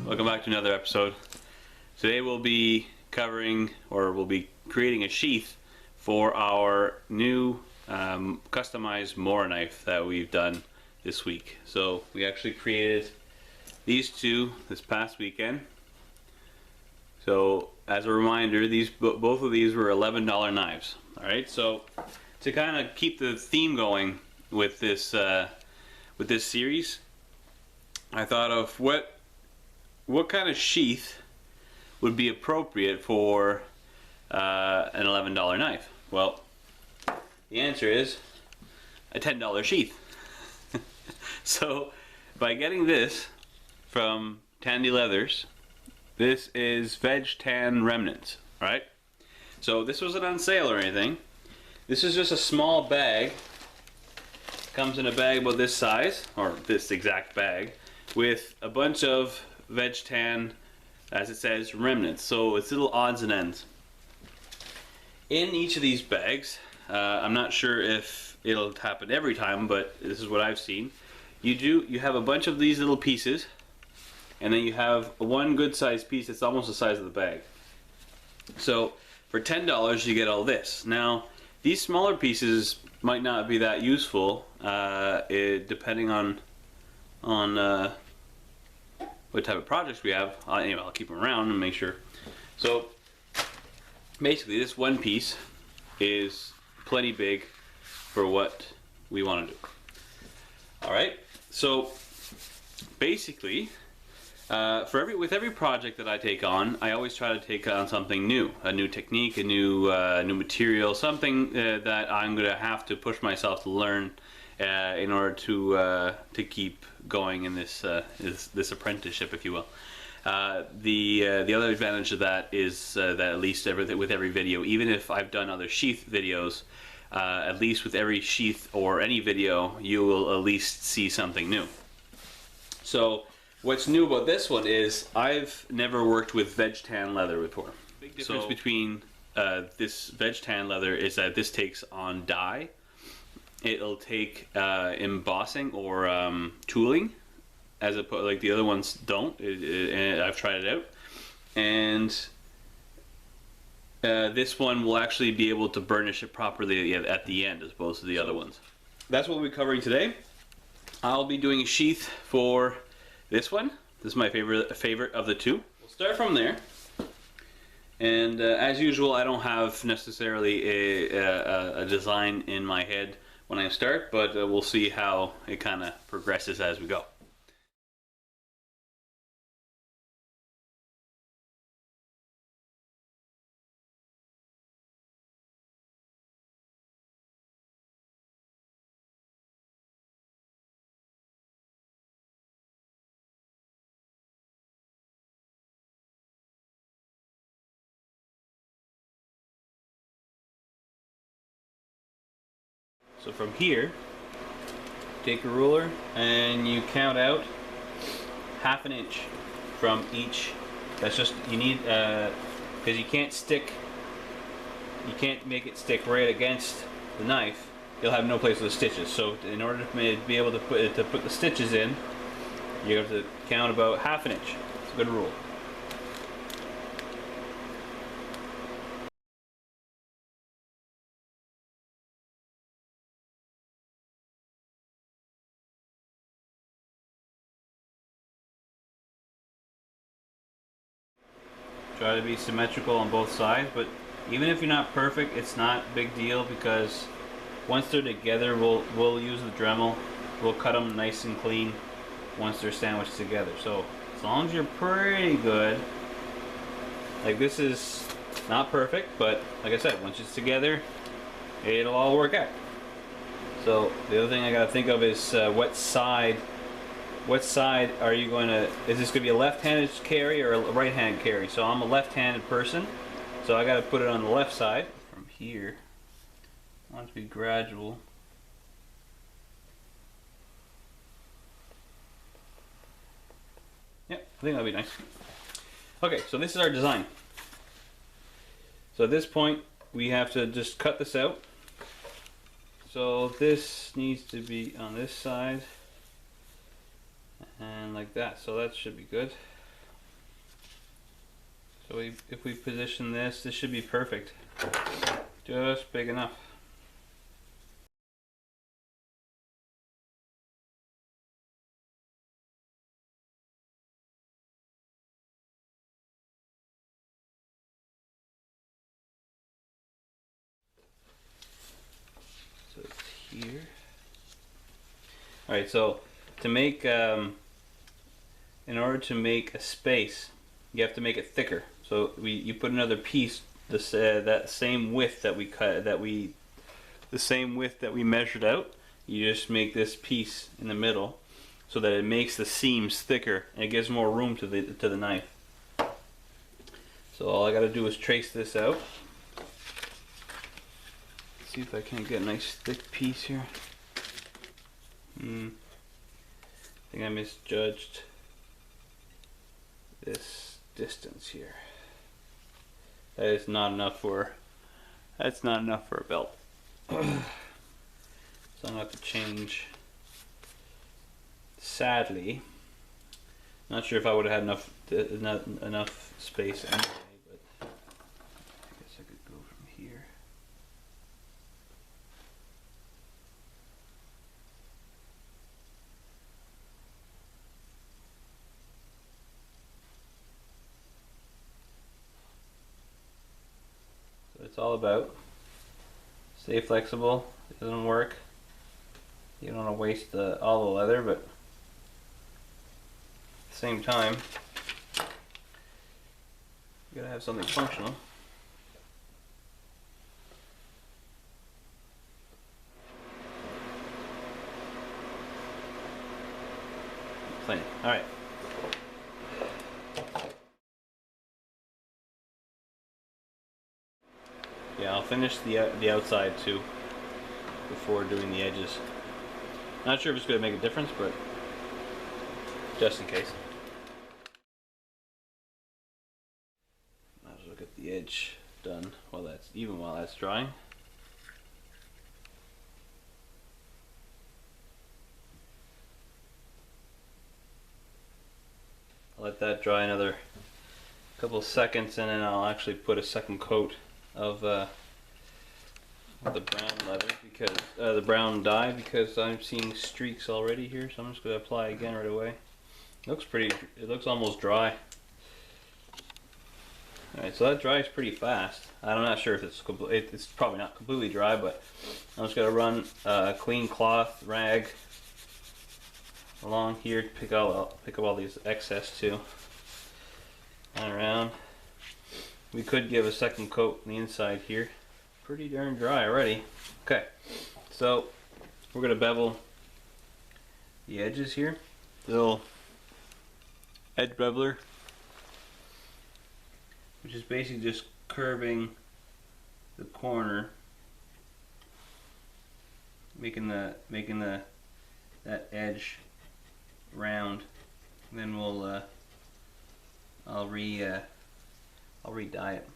welcome back to another episode. Today we'll be covering, or we'll be creating a sheath for our new customized Mora knife that we've done this week. So we actually created these two this past weekend. So as a reminder, both of these were $11 knives. All right, so to kind of keep the theme going with this series, I thought of what kind of sheath would be appropriate for an $11 knife. Well, the answer is a $10 sheath. So by getting this from Tandy Leathers, this is Veg Tan Remnants, right? So this wasn't on sale or anything. This is just a small bag. Comes in a bag about this size, or this exact bag, with a bunch of Veg Tan, as it says, remnants. So it's little odds and ends. In each of these bags, I'm not sure if it'll happen every time, but this is what I've seen. You have a bunch of these little pieces, and then you have one good sized piece that's almost the size of the bag. So for $10 you get all this. Now these smaller pieces might not be that useful, depending on what type of projects we have. Anyway, I'll keep them around and make sure. So basically this one piece is plenty big for what we want to do. Alright, so basically with every project that I take on, I always try to take on something new, a new technique, a new material, something that I'm going to have to push myself to learn in order to keep going in this apprenticeship, if you will. The other advantage of that is that at least with every video, even if I've done other sheath videos, at least with every sheath or any video, you will at least see something new. So what's new about this one is I've never worked with Veg Tan leather before. Big difference between this Veg Tan leather is that this takes on dye. It'll take embossing or tooling, as opposed, like the other ones don't. I've tried it out, and this one will actually be able to burnish it properly at the end, as opposed to the other ones. That's what we'll be covering today. I'll be doing a sheath for this one. This is my favorite of the two. We'll start from there, and as usual, I don't have necessarily a design in my head when I start, but we'll see how it kind of progresses as we go. So from here, take a ruler and you count out ½ an inch from each. That's just, you need, because you can't make it stick right against the knife. You'll have no place for the stitches. So in order to be able to put the stitches in, you have to count about ½ an inch. It's a good rule. Try to be symmetrical on both sides, but even if you're not perfect, it's not a big deal, because once they're together, we'll use the Dremel. We'll cut them nice and clean once they're sandwiched together. So as long as you're pretty good, like this is not perfect, but like I said, once it's together, it'll all work out. So the other thing I gotta think of is what side are you going to, is this going to be a left-handed carry or a right-handed carry? So I'm a left-handed person, so I got to put it on the left side. From here, I want it to be gradual. Yep, I think that'll be nice. Okay, so this is our design. So at this point, we have to just cut this out. So this needs to be on this side. And like that, so that should be good. So if we position this, this should be perfect. Just big enough. So it's here. Alright, so to make, in order to make a space, you have to make it thicker. So you put another piece, that same width that we cut, the same width that we measured out. You just make this piece in the middle, so that it makes the seams thicker and it gives more room to the knife. So all I got to do is trace this out. See if I can get a nice thick piece here. I think I misjudged this distance here. That's not enough for a belt. So I'm gonna have to change. Sadly, not sure if I would have had enough space anyway, but I guess I could go from here. So it's all about stay flexible. It doesn't work. You don't want to waste all the leather, but at the same time, you gotta have something functional. Plenty. All right. Yeah, I'll finish the outside too before doing the edges. Not sure if it's going to make a difference, but just in case. Might as well get the edge done while that's drying. I'll let that dry another couple of seconds, and then I'll actually put a second coat of the brown leather, because the brown dye, because I'm seeing streaks already here. So I'm just going to apply again right away. It looks almost dry. Alright, so that dries pretty fast. I'm not sure if it's probably not completely dry, but I'm just going to run a clean cloth rag along here to pick up all these excess too. And around. We could give a second coat on the inside here. Pretty darn dry already. Okay, so we're going to bevel the edges here. Little edge beveler, which is basically just curving the corner, making that edge round. And then I'll re-dye it.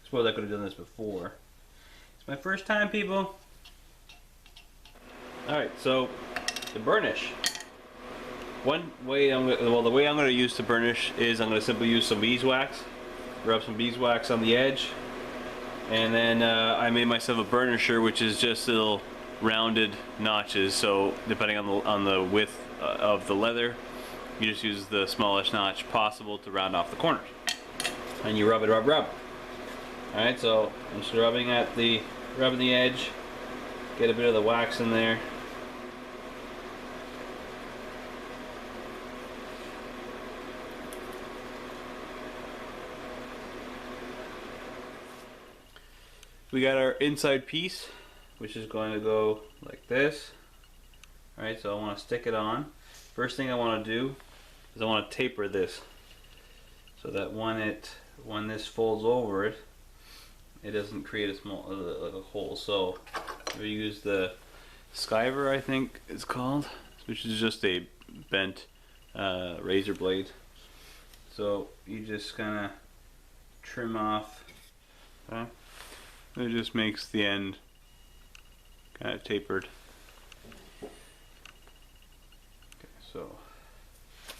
I suppose I could have done this before. It's my first time, people. Alright, so the burnish. The way I'm going to use to burnish is I'm going to simply use some beeswax. Rub some beeswax on the edge. And then I made myself a burnisher, which is just little rounded notches. So depending on the width of the leather, you just use the smallest notch possible to round off the corners. And you rub. Alright, so I'm just rubbing the edge, get a bit of the wax in there. We got our inside piece, which is going to go like this. Alright, so I want to stick it on. First thing I want to do is I want to taper this, so that when this folds over it, it doesn't create a small like a hole. So we use the skiver, I think it's called, which is just a bent razor blade. So you just kind of trim off. Okay? It just makes the end kind of tapered. Okay, so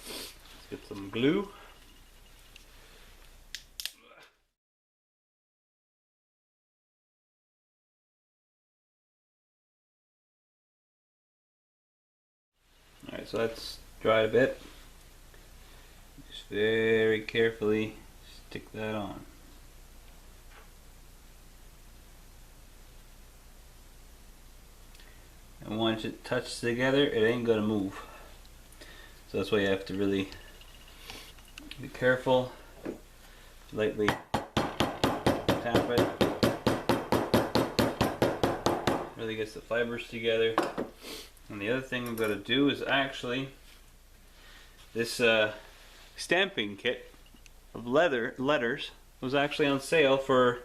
let's get some glue. Alright, so that's dried a bit. Just very carefully stick that on. And once it touches together, it ain't gonna move. So that's why you have to really be careful. Lightly tap it. Really gets the fibers together. And the other thing we've got to do is actually this stamping kit of letters was actually on sale for,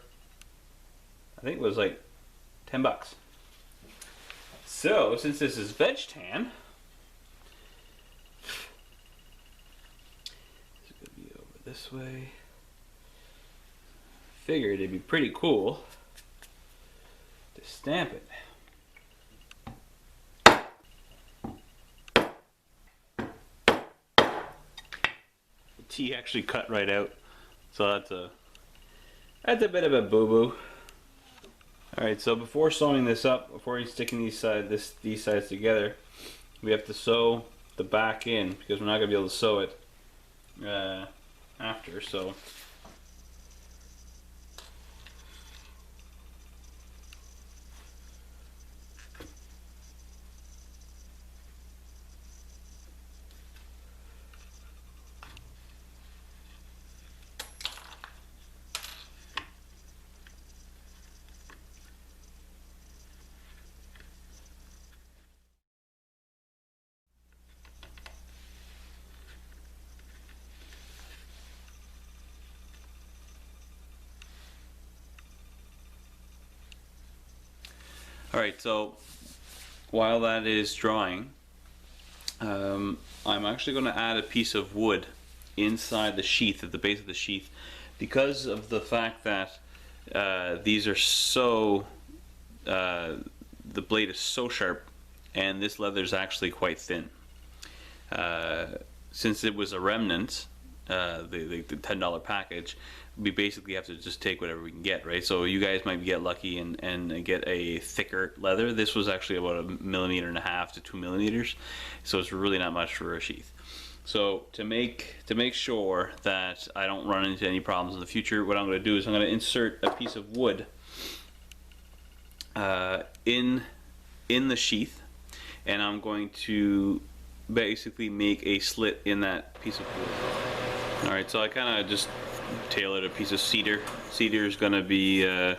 I think it was like 10 bucks. So since this is veg tan, it's going to be over this way. Figured it'd be pretty cool to stamp it. The T actually cut right out, so that's a bit of a boo-boo. All right, so before sewing this up, before you sticking these sides together, we have to sew the back in because we're not gonna be able to sew it after. So. Alright, so while that is drying, I'm actually going to add a piece of wood inside the sheath, at the base of the sheath, because of the fact that these are so, the blade is so sharp and this leather is actually quite thin. Since it was a remnant, the $10 package, we basically have to just take whatever we can get, right? So you guys might get lucky and get a thicker leather. This was actually about 1.5 millimeters to 2 millimeters, so it's really not much for a sheath. So to make sure that I don't run into any problems in the future, what I'm going to do is I'm going to insert a piece of wood in the sheath, and I'm going to basically make a slit in that piece of wood. All right, so I kind of just tailored a piece of cedar. Cedar is going to be, it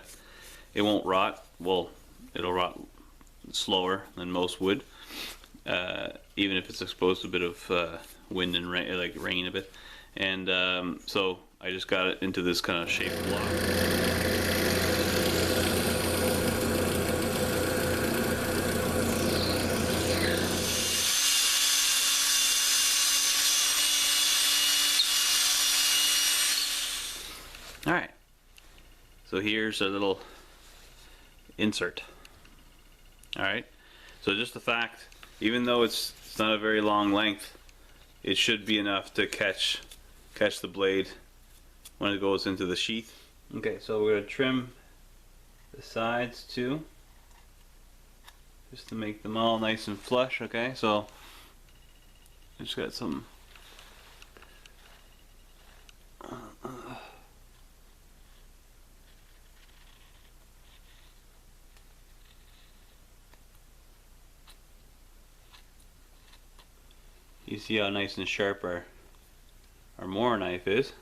won't rot. Well, it'll rot slower than most wood, even if it's exposed to a bit of wind and rain, like rain a bit. And so I just got it into this kind of shaped block. Alright, so here's a little insert. Alright, so just the fact, even though it's not a very long length, it should be enough to catch the blade when it goes into the sheath. Okay, so we're going to trim the sides too, just to make them all nice and flush. Okay, so I just got some you see how nice and sharp our Mora knife is.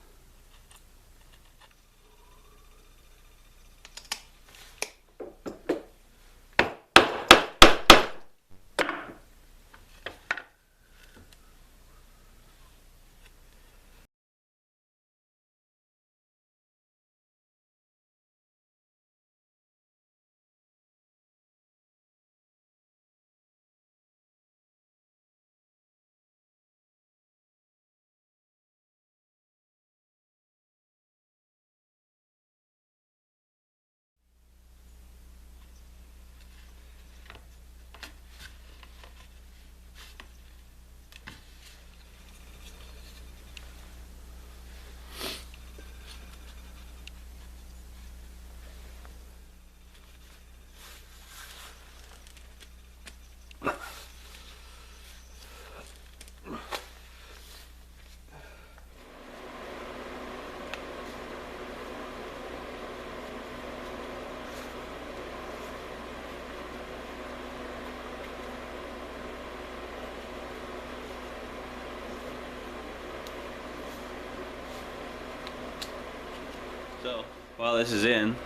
While this is in,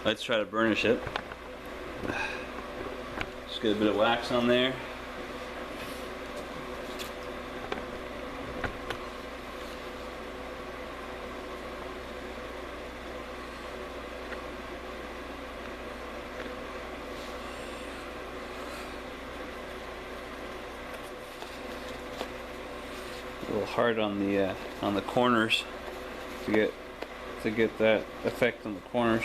let's try to burnish it. Just get a bit of wax on there. A little hard on the corners to get that effect on the corners.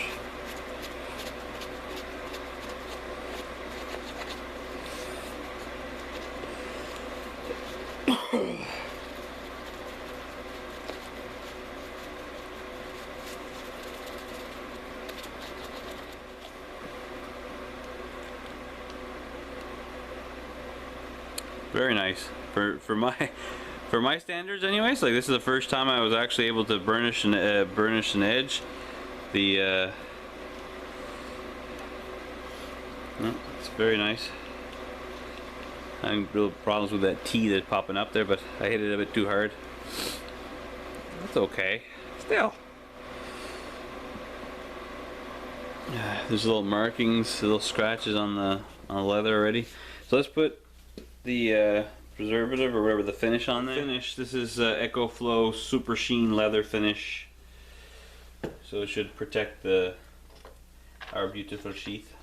Very nice for my standards, anyways. Like, this is the first time I was actually able to burnish an edge. The it's very nice. I'm having real problems with that T that's popping up there, but I hit it a bit too hard. That's okay. Still, there's little markings, little scratches on the leather already. So let's put the preservative or whatever the finish on there. This is EcoFlow Super Sheen leather finish, so it should protect our beautiful sheath.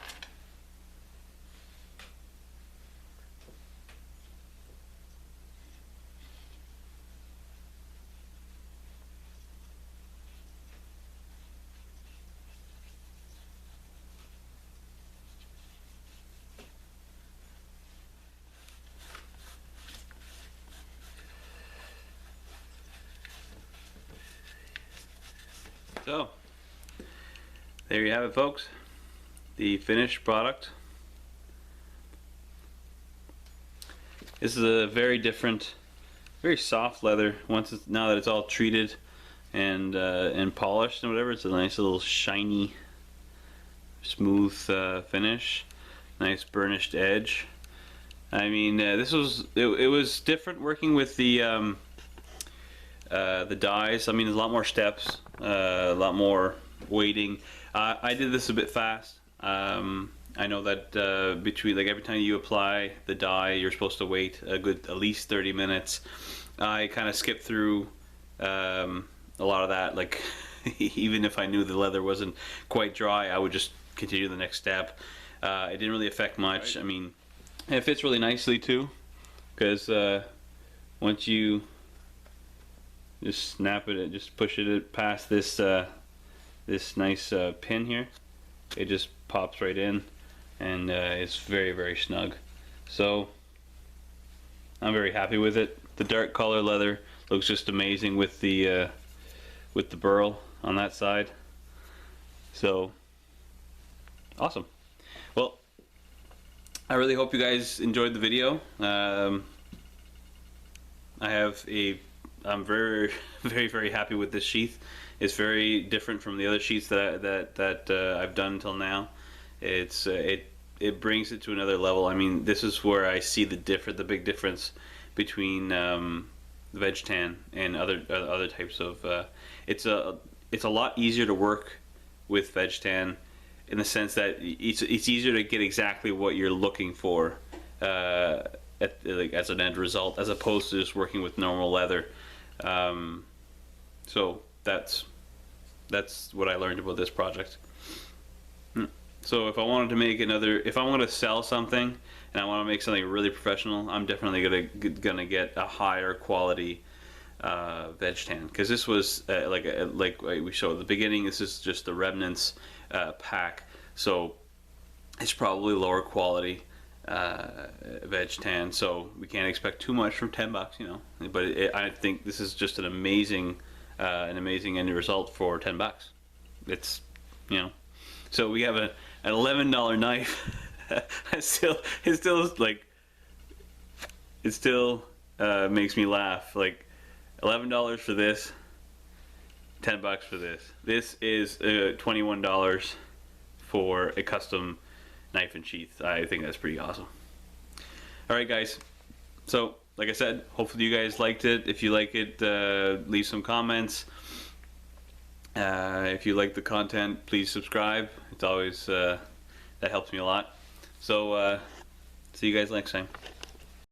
So, there you have it, folks. The finished product. This is a very different, very soft leather. Now that it's all treated and polished and whatever, it's a nice little shiny, smooth finish. Nice burnished edge. I mean, it was different working with the dyes. I mean, there's a lot more steps, a lot more waiting. I did this a bit fast. I know that between, like, every time you apply the dye, you're supposed to wait a good at least 30 minutes. I kind of skipped through a lot of that. Like, even if I knew the leather wasn't quite dry, I would just continue the next step. It didn't really affect much. Right. I mean, it fits really nicely too, because once you just snap it, just push it past this this nice pin here, it just pops right in, and it's very, very snug. So I'm very happy with it. The dark color leather looks just amazing with the burl on that side. So awesome. Well, I really hope you guys enjoyed the video. I'm very, very, very happy with this sheath. It's very different from the other sheaths that I've done until now. It brings it to another level. I mean, this is where I see the big difference between veg tan and other types of. It's a lot easier to work with veg tan, in the sense that it's easier to get exactly what you're looking for as an end result, as opposed to just working with normal leather. So that's what I learned about this project. So if I wanted to make if I want to sell something and I want to make something really professional, I'm definitely gonna get a higher quality veg tan, because this was like we showed at the beginning. This is just the remnants pack, so it's probably lower quality veg tan, so we can't expect too much from $10, you know. But I think this is just an amazing end result for $10. It's, you know, so we have an $11 knife. it still makes me laugh. Like, $11 for this, $10 for this. This is $21 for a custom knife and sheath. I think that's pretty awesome. Alright guys, so like I said, hopefully you guys liked it. If you like it, leave some comments. If you like the content, please subscribe. It's always that helps me a lot. So see you guys next time.